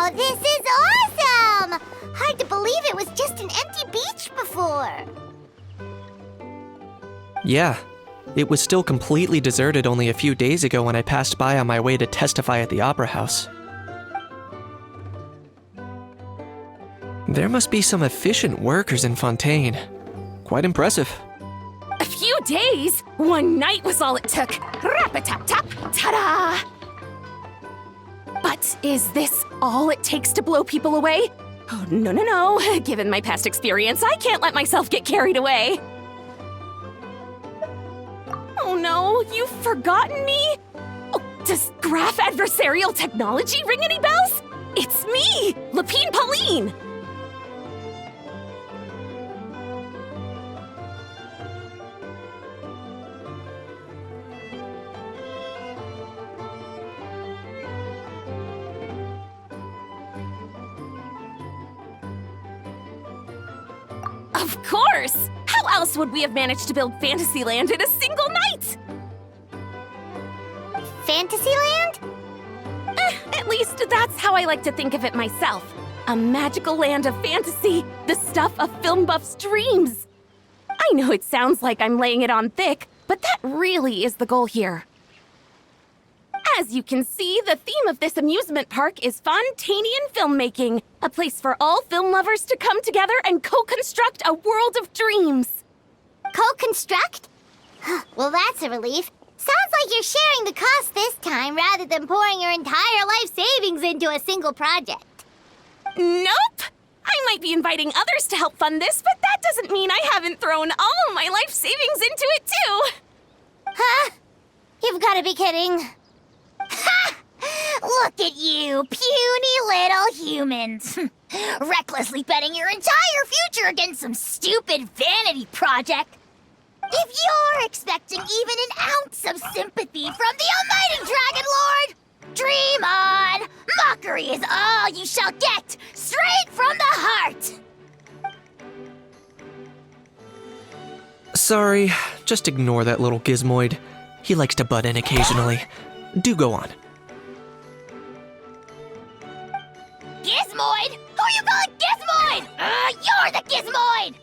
Oh, this is awesome! Hard to believe it was just an empty beach before. Yeah, it was still completely deserted only a few days ago when I passed by on my way to testify at the Opera House. There must be some efficient workers in Fontaine. Quite impressive. A few days? One night was all it took. Rap-a-tap-tap, ta-da! But is this all it takes to blow people away? Oh, no. Given my past experience, I can't let myself get carried away. Oh no, you've forgotten me? Oh, does graph adversarial technology ring any bells? It's me, Lapine Pauline! Of course! How else would we have managed to build Fantasyland in a single night? Fantasyland? At least that's how I like to think of it myself. A magical land of fantasy, the stuff of film buffs' dreams. I know it sounds like I'm laying it on thick, but that really is the goal here. As you can see, the theme of this amusement park is Fontainian filmmaking, a place for all film lovers to come together and co-construct a world of dreams. Co-construct? Well, that's a relief. Sounds like you're sharing the cost this time rather than pouring your entire life savings into a single project. Nope! I might be inviting others to help fund this, but that doesn't mean I haven't thrown all my life savings into it too! Huh? You've got to be kidding. Ha! Look at you, puny little humans. Recklessly betting your entire future against some stupid vanity project. If you're expecting even an ounce of sympathy from the almighty Dragon Lord, dream on! Mockery is all you shall get, straight from the heart! Sorry, just ignore that little gizmoid. He likes to butt in occasionally. Do go on. Gizmoid? Who you calling Gizmoid? You're the Gizmoid!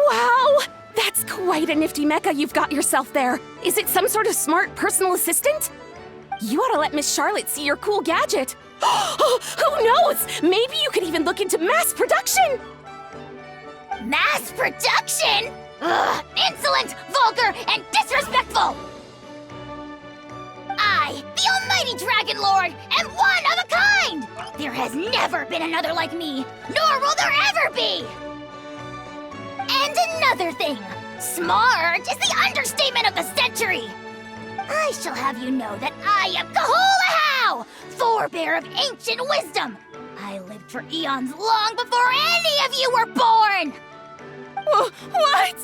Wow! That's quite a nifty mecha you've got yourself there. Is it some sort of smart personal assistant? You ought to let Miss Charlotte see your cool gadget. Who knows? Maybe you could even look into mass production! Mass production? Ugh, insolent, vulgar, and disrespectful! I, the almighty Dragon Lord, am one of a kind! There has never been another like me, nor will there ever be! And another thing, smart is the understatement of the century! I shall have you know that I am Kahulahau, forebear of ancient wisdom! I lived for eons long before any of you were born! What?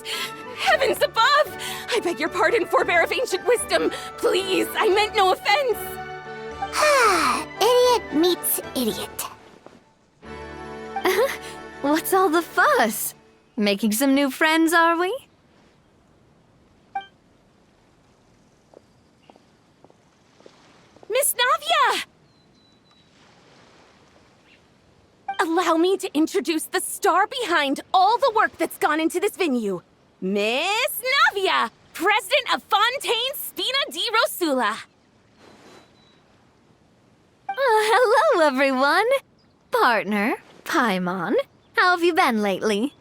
Heavens above! I beg your pardon, forebear of ancient wisdom. Please, I meant no offense. Idiot meets idiot. What's all the fuss? Making some new friends, are we? Miss Navia! Allow me to introduce the star behind all the work that's gone into this venue. Miss Navia, president of Fontaine Spina di Rosula. Hello, everyone. Partner, Paimon, how have you been lately?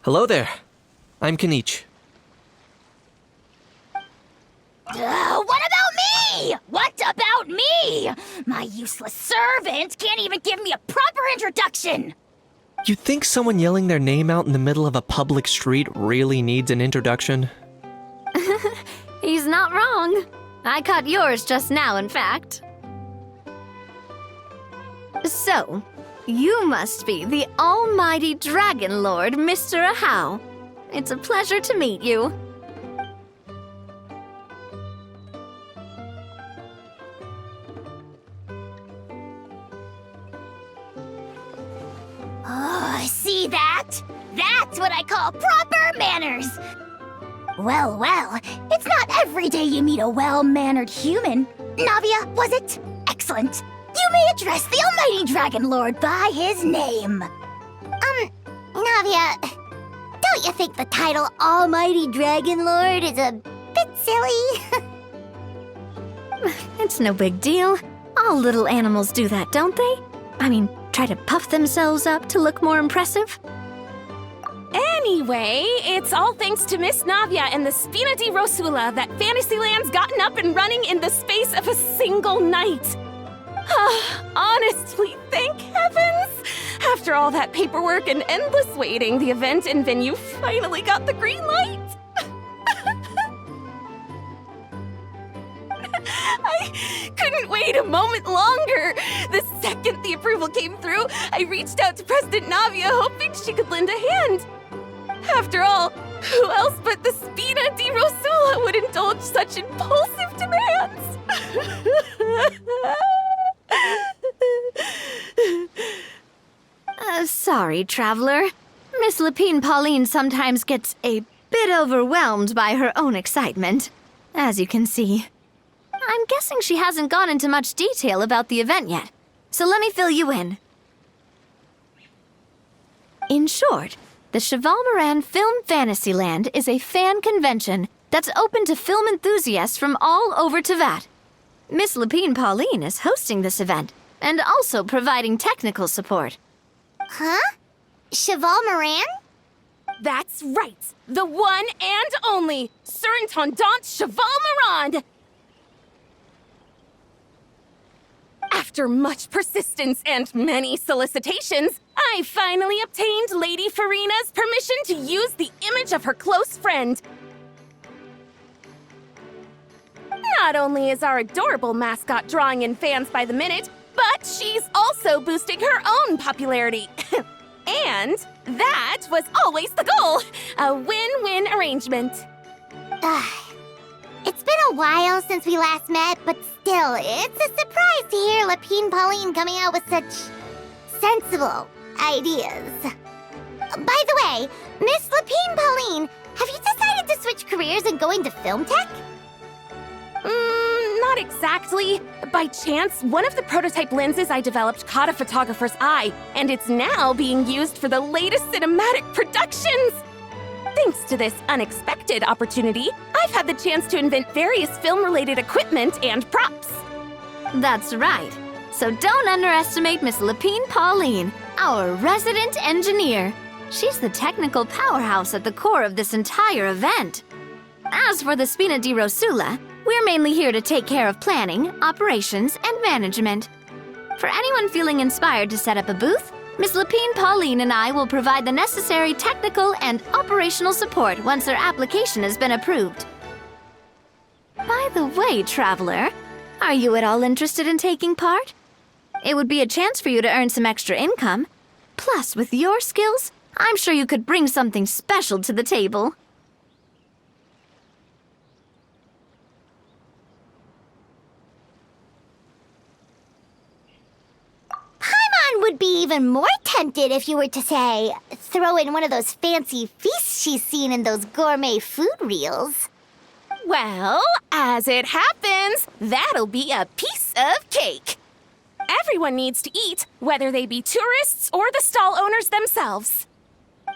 Hello there. I'm Kanich. What about me? What about me? My useless servant can't even give me a proper introduction. You think someone yelling their name out in the middle of a public street really needs an introduction? He's not wrong. I caught yours just now, in fact. So, you must be the almighty Dragon Lord, Mr. Ahau. It's a pleasure to meet you. Oh, I see see that? That's what I call proper manners. Well, it's not every day you meet a well-mannered human. Navia, was it? Excellent. You may address the Almighty Dragon Lord by his name. Navia, don't you think the title Almighty Dragon Lord is a bit silly? It's no big deal. All little animals do that, don't they? I mean, try to puff themselves up to look more impressive. Anyway, it's all thanks to Miss Navia and the Spina di Rosula that Fantasyland's gotten up and running in the space of a single night. Honestly, thank heavens! After all that paperwork and endless waiting, the event and venue finally got the green light. I couldn't wait a moment longer. The second the approval came through, I reached out to President Navia, hoping she could lend a hand. After all, who else but the Spina di Rosula would indulge such impulsive demands? Sorry, traveler. Miss Lapine Pauline sometimes gets a bit overwhelmed by her own excitement, as you can see. I'm guessing she hasn't gone into much detail about the event yet, so let me fill you in. In short, the Cheval Moran Film Fantasyland is a fan convention that's open to film enthusiasts from all over Teyvat. Miss Lapine Pauline is hosting this event and also providing technical support. Huh? Cheval Moran? That's right. The one and only Surintendant Cheval Moran. After much persistence and many solicitations, I finally obtained Lady Farina's permission to use the image of her close friend. Not only is our adorable mascot drawing in fans by the minute, but she's also boosting her own popularity. And that was always the goal, a win-win arrangement. It's been a while since we last met, but still, it's a surprise to hear Lapine Pauline coming out with such sensible ideas. By the way, Miss Lapine Pauline, have you decided to switch careers and go into film tech? Not exactly. By chance, one of the prototype lenses I developed caught a photographer's eye, and it's now being used for the latest cinematic productions. Thanks to this unexpected opportunity, I've had the chance to invent various film-related equipment and props. That's right. So don't underestimate Miss Lapine Pauline, our resident engineer. She's the technical powerhouse at the core of this entire event. As for the Spina di Rosula, we're mainly here to take care of planning, operations, and management. For anyone feeling inspired to set up a booth, Miss Lapine Pauline and I will provide the necessary technical and operational support once their application has been approved. By the way, traveler, are you at all interested in taking part? It would be a chance for you to earn some extra income. Plus, with your skills, I'm sure you could bring something special to the table. Would be even more tempted if you were to, say, throw in one of those fancy feasts she's seen in those gourmet food reels. Well, as it happens, that'll be a piece of cake. Everyone needs to eat, whether they be tourists or the stall owners themselves.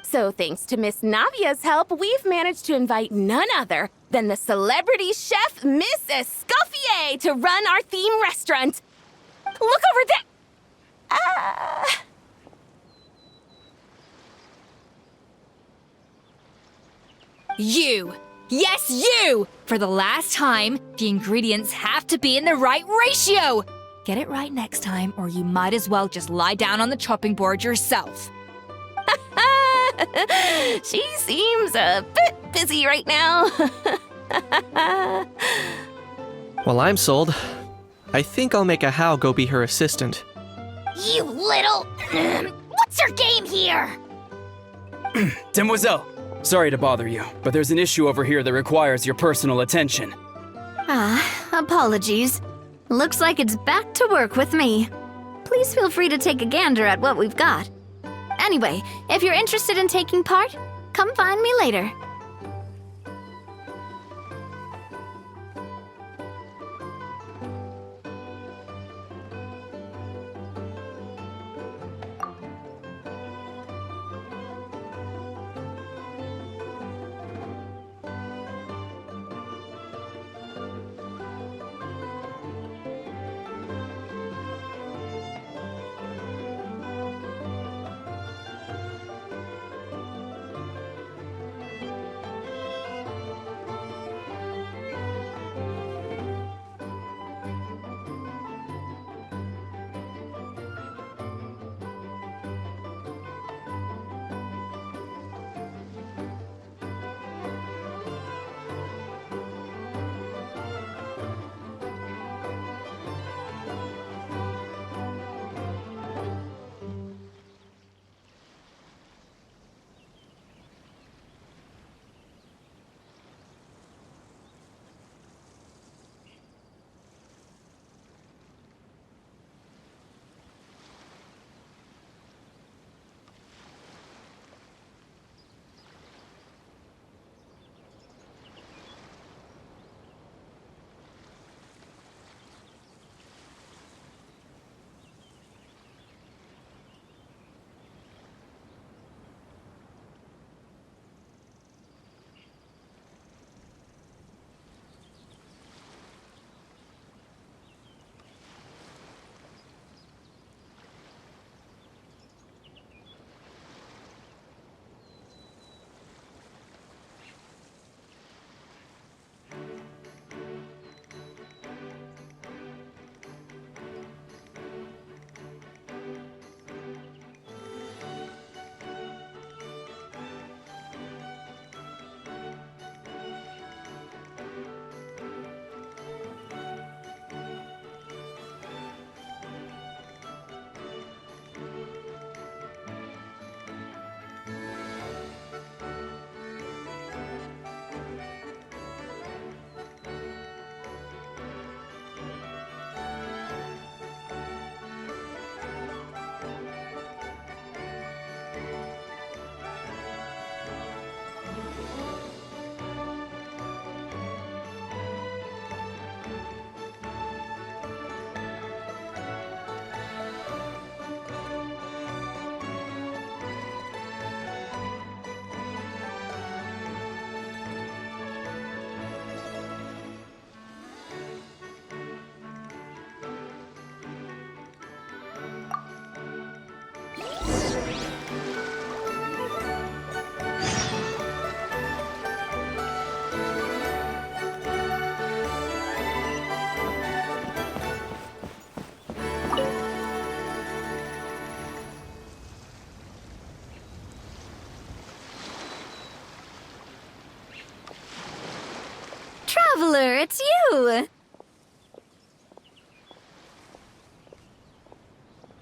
So thanks to Miss Navia's help, we've managed to invite none other than the celebrity chef, Miss Escoffier, to run our theme restaurant. Look over there! You! Yes, you! For the last time, the ingredients have to be in the right ratio! Get it right next time, or you might as well just lie down on the chopping board yourself. She seems a bit busy right now. Well, I'm sold. I think I'll make a How go be her assistant. You little... What's your game here? Demoiselle, sorry to bother you, but there's an issue over here that requires your personal attention. Apologies. Looks like it's back to work with me. Please feel free to take a gander at what we've got. Anyway, if you're interested in taking part, come find me later. Traveler, it's you!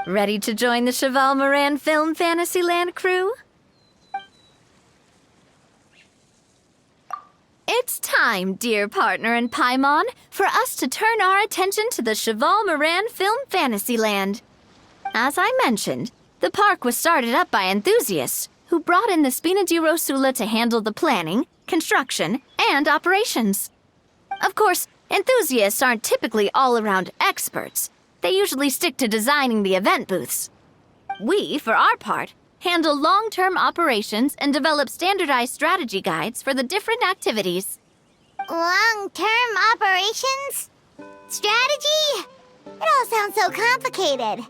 Ready to join the Cheval Moran Film Fantasyland crew? It's time, dear partner and Paimon, for us to turn our attention to the Cheval Moran Film Fantasyland. As I mentioned, the park was started up by enthusiasts who brought in the Spina di Rosula to handle the planning, construction, and operations. Of course, enthusiasts aren't typically all-around experts. They usually stick to designing the event booths. We, for our part, handle long-term operations and develop standardized strategy guides for the different activities. Long-term operations? Strategy? It all sounds so complicated.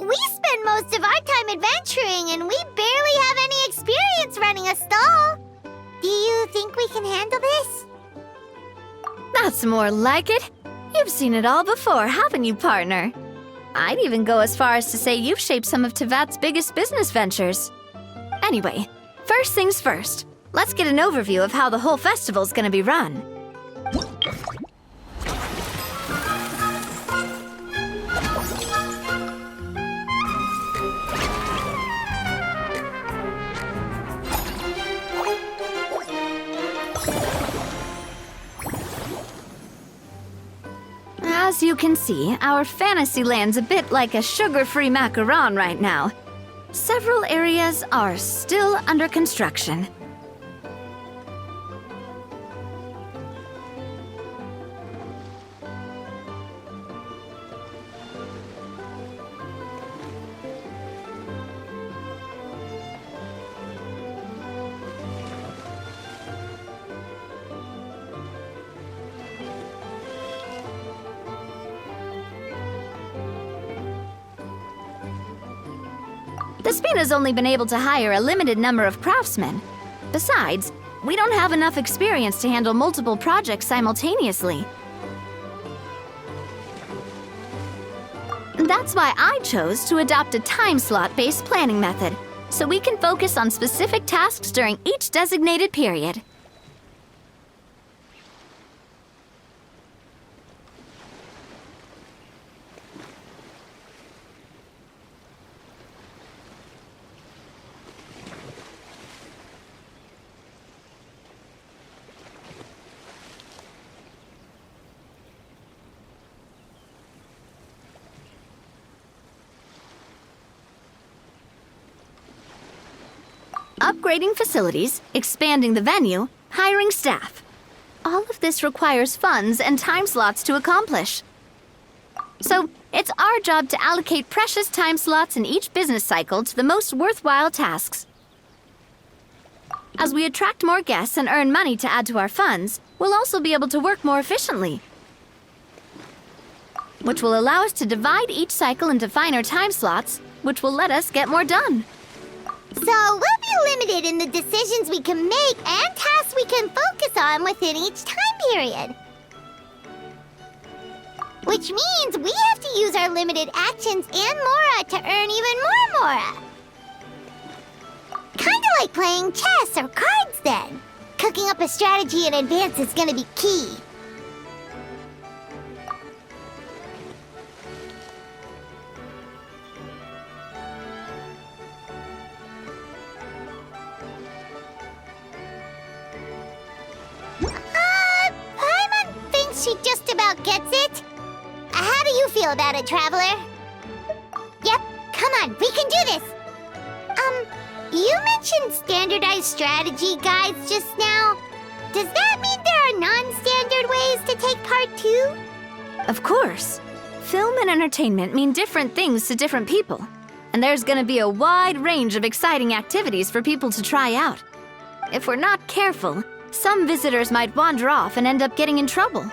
We spend most of our time adventuring and we barely have any experience running a stall. Do you think we can handle this? That's more like it. You've seen it all before, haven't you, partner? I'd even go as far as to say you've shaped some of Teyvat's biggest business ventures. Anyway, first things first. Let's get an overview of how the whole festival's gonna be run. As you can see, our Fantasyland's a bit like a sugar-free macaron right now. several areas are still under construction. The Spina's only been able to hire a limited number of craftsmen. Besides, we don't have enough experience to handle multiple projects simultaneously. That's why I chose to adopt a time slot-based planning method, so we can focus on specific tasks during each designated period. Upgrading facilities, expanding the venue, hiring staff. All of this requires funds and time slots to accomplish. So, it's our job to allocate precious time slots in each business cycle to the most worthwhile tasks. As we attract more guests and earn money to add to our funds, we'll also be able to work more efficiently, which will allow us to divide each cycle into finer time slots, which will let us get more done. So we'll be limited in the decisions we can make and tasks we can focus on within each time period. Which means we have to use our limited actions and Mora to earn even more Mora. Kinda like playing chess or cards then. Cooking up a strategy in advance is gonna be key. Paimon thinks she just about gets it. How do you feel about it, Traveler? Yep, come on, we can do this. You mentioned standardized strategy guides just now. Does that mean there are non-standard ways to take part too? Of course. Film and entertainment mean different things to different people. And there's gonna be a wide range of exciting activities for people to try out. If we're not careful, some visitors might wander off and end up getting in trouble.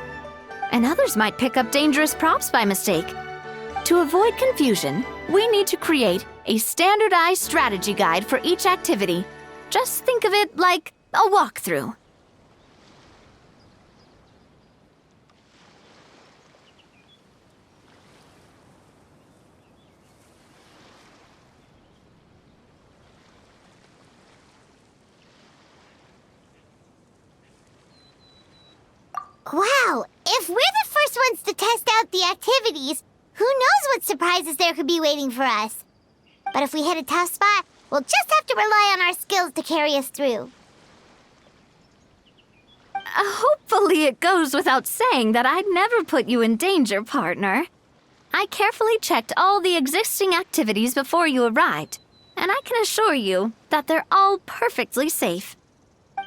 And others might pick up dangerous props by mistake. To avoid confusion, we need to create a standardized strategy guide for each activity. Just think of it like a walkthrough. Wow, if we're the first ones to test out the activities, who knows what surprises there could be waiting for us. But if we hit a tough spot, we'll just have to rely on our skills to carry us through. Hopefully it goes without saying that I'd never put you in danger, partner. I carefully checked all the existing activities before you arrived, and I can assure you that they're all perfectly safe.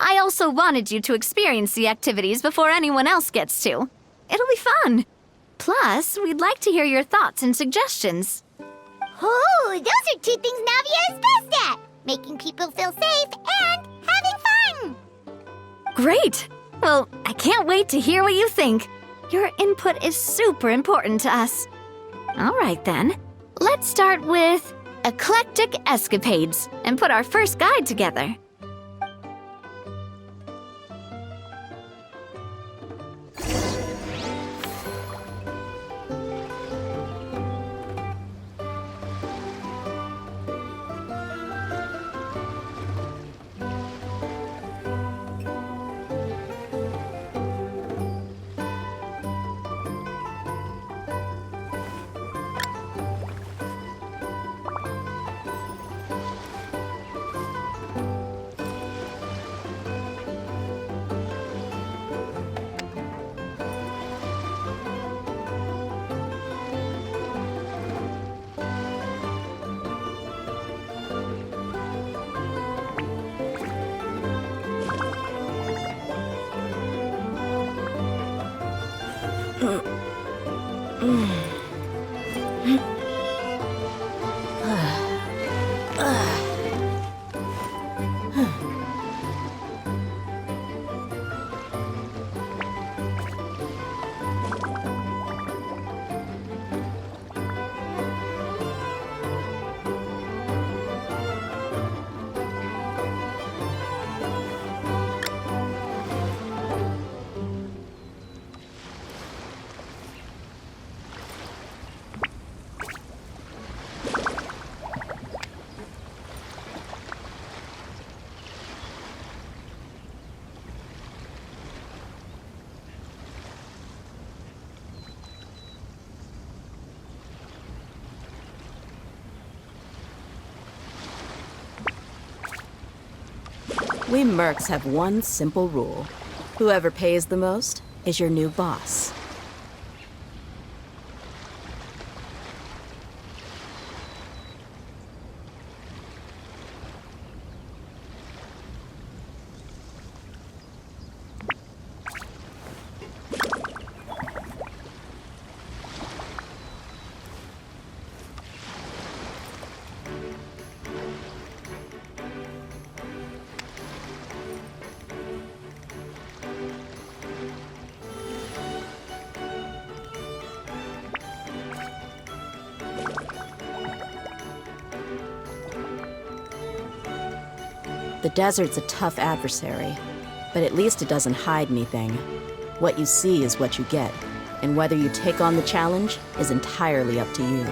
I also wanted you to experience the activities before anyone else gets to. It'll be fun. Plus, we'd like to hear your thoughts and suggestions. Oh, those are two things Navia is best at. Making people feel safe and having fun. Great! Well, I can't wait to hear what you think. Your input is super important to us. All right then, let's start with Eclectic Escapades and put our first guide together. We mercs have one simple rule. Whoever pays the most is your new boss. The desert's a tough adversary, but at least it doesn't hide anything. What you see is what you get, and whether you take on the challenge is entirely up to you.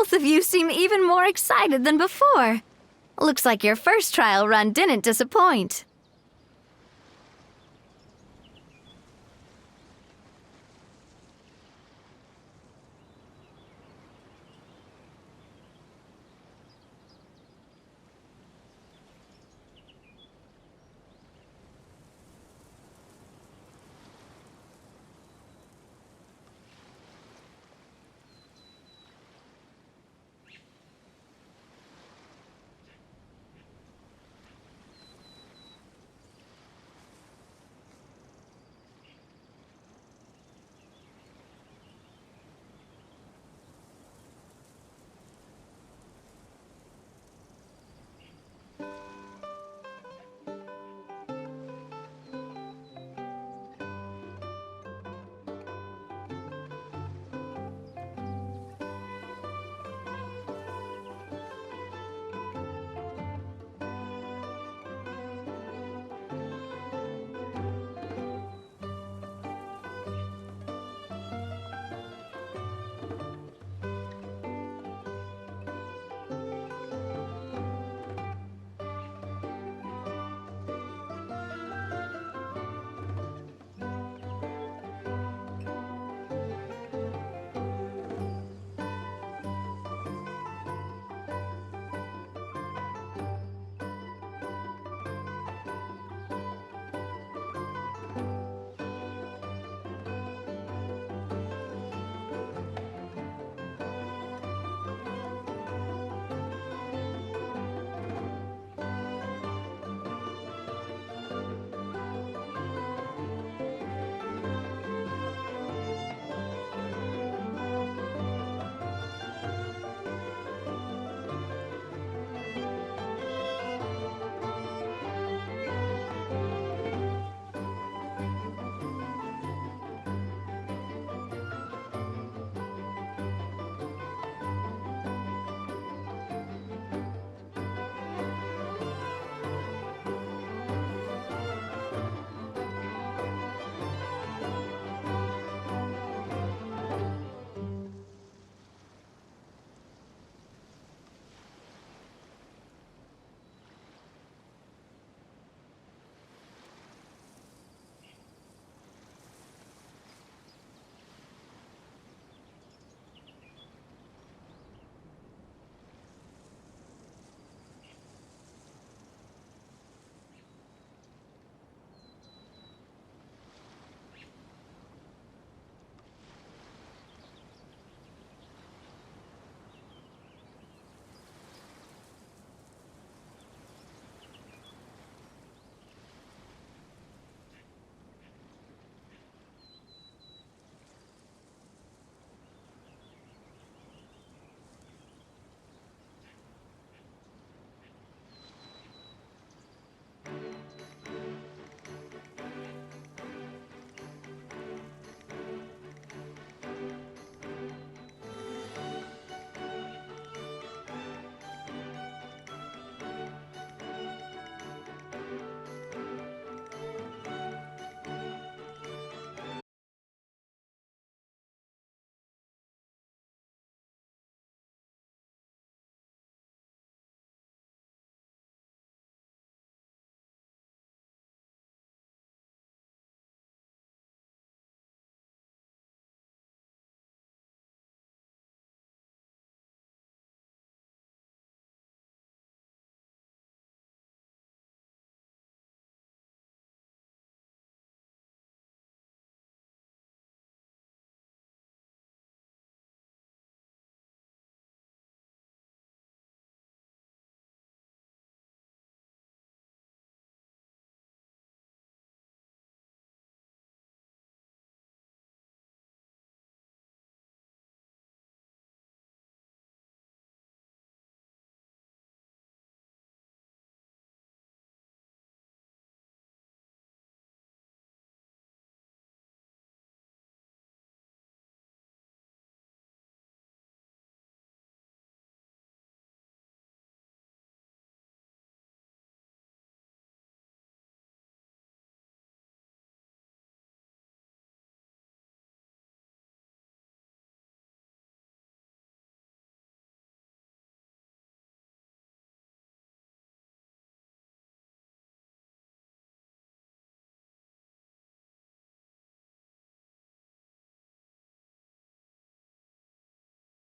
Both of you seem even more excited than before. Looks like your first trial run didn't disappoint.